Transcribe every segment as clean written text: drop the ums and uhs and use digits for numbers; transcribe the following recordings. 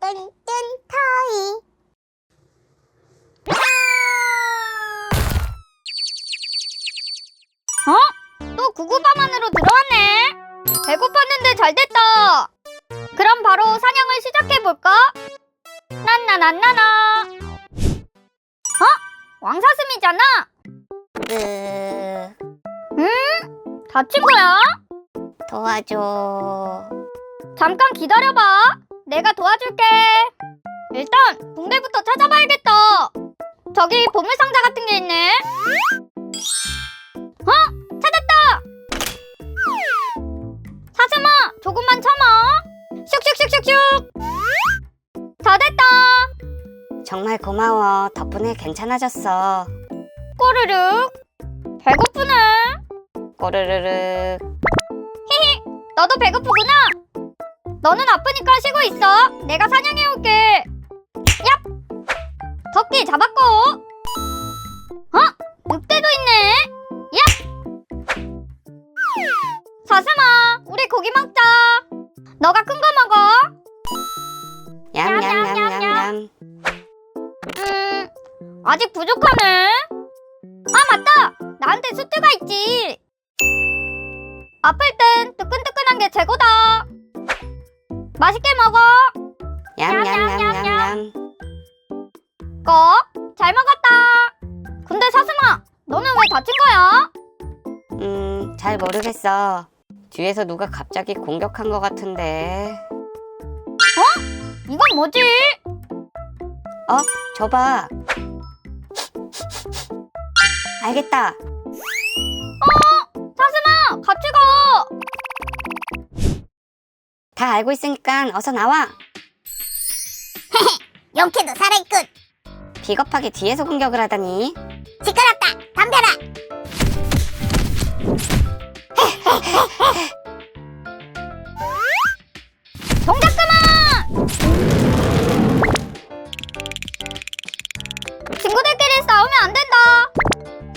뚠뚠 토이. 또 구구밤 안으로 들어왔네. 배고팠는데 잘됐다. 그럼 바로 사냥을 시작해볼까? 난나난나나. 왕사슴이잖아. 다친 거야? 도와줘. 잠깐 기다려봐. 내가 도와줄게. 일단 붕대부터 찾아봐야겠다. 저기 보물상자 같은 게 있네. 찾았다. 사슴아, 조금만 참아. 슉슉슉슉슉. 다 됐다. 정말 고마워. 덕분에 괜찮아졌어. 꼬르륵. 배고프네. 꼬르르륵. 너도 배고프구나. 너는 아프니까 쉬고 있어. 내가 사냥해올게. 얍! 토끼 잡았고. 늑대도 있네. 얍! 사슴아, 우리 고기 먹자. 너가 큰 거 먹어. 냠냠냠냠냠. 아직 부족하네. 맞다. 나한테 수트가 있지. 아플 땐 뜨끈뜨끈한 게 최고다. 맛있게 먹어. 냠냠냠냠냠. 잘 먹었다. 근데 사슴아, 너는 왜 다친 거야? 잘 모르겠어. 뒤에서 누가 갑자기 공격한 것 같은데. 이건 뭐지? 줘봐. 알겠다. 사슴아, 같이 가. 다 알고 있으니까 어서 나와. 용케도 살아있군. 비겁하게 뒤에서 공격을 하다니. 시끄럽다. 덤벼라. 동작 그만. 친구들끼리 싸우면 안 된다.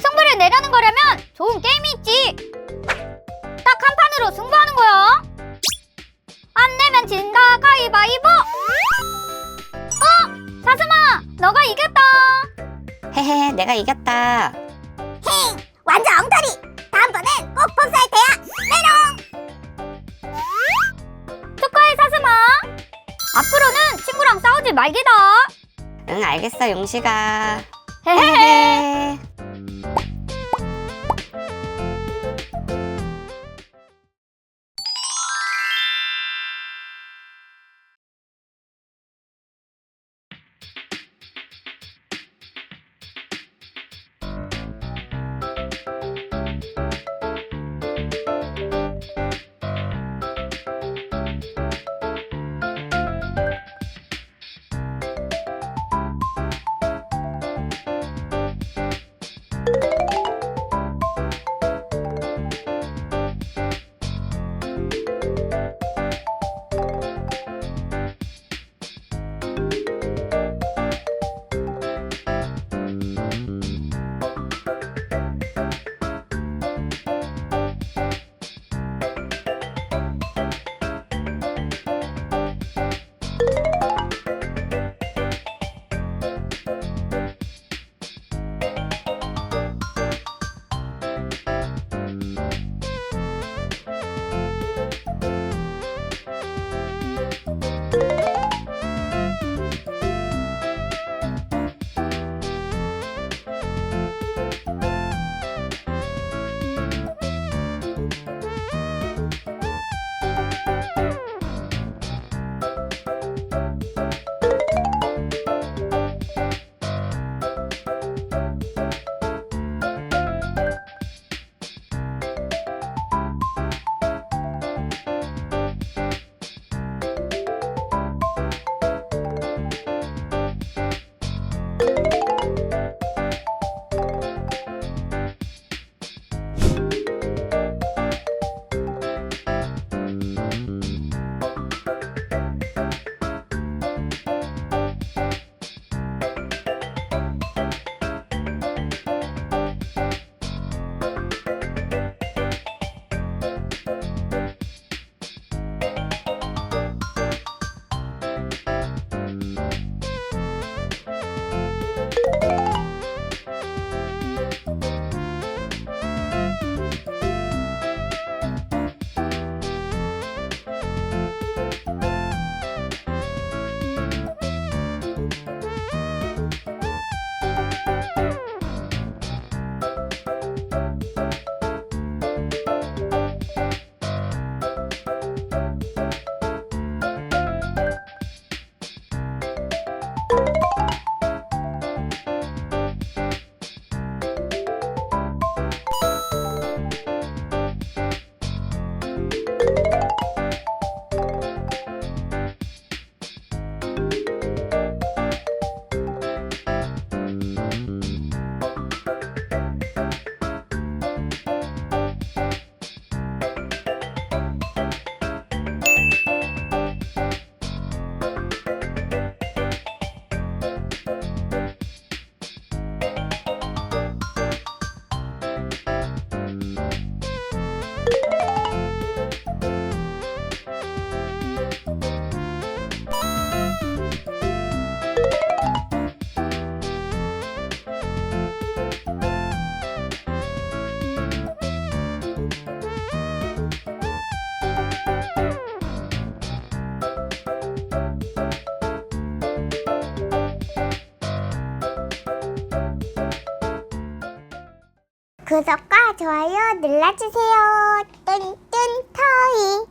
승부를 내려는 거라면 좋은 게임이 있지. 딱 한 판으로 승부하는 거야. 안 내면 진다. 가위바위보. 사슴아, 너가 이겼다. 헤헤, 내가 이겼다. 완전 엉터리. 다음번엔 꼭 복수할 테야. 메롱. 축하해, 사슴아. 앞으로는 친구랑 싸우지 말기다. 응, 알겠어, 용식아. 헤헤헤. 헤헤. 구독과 좋아요 눌러주세요. 뚠뚠 터이.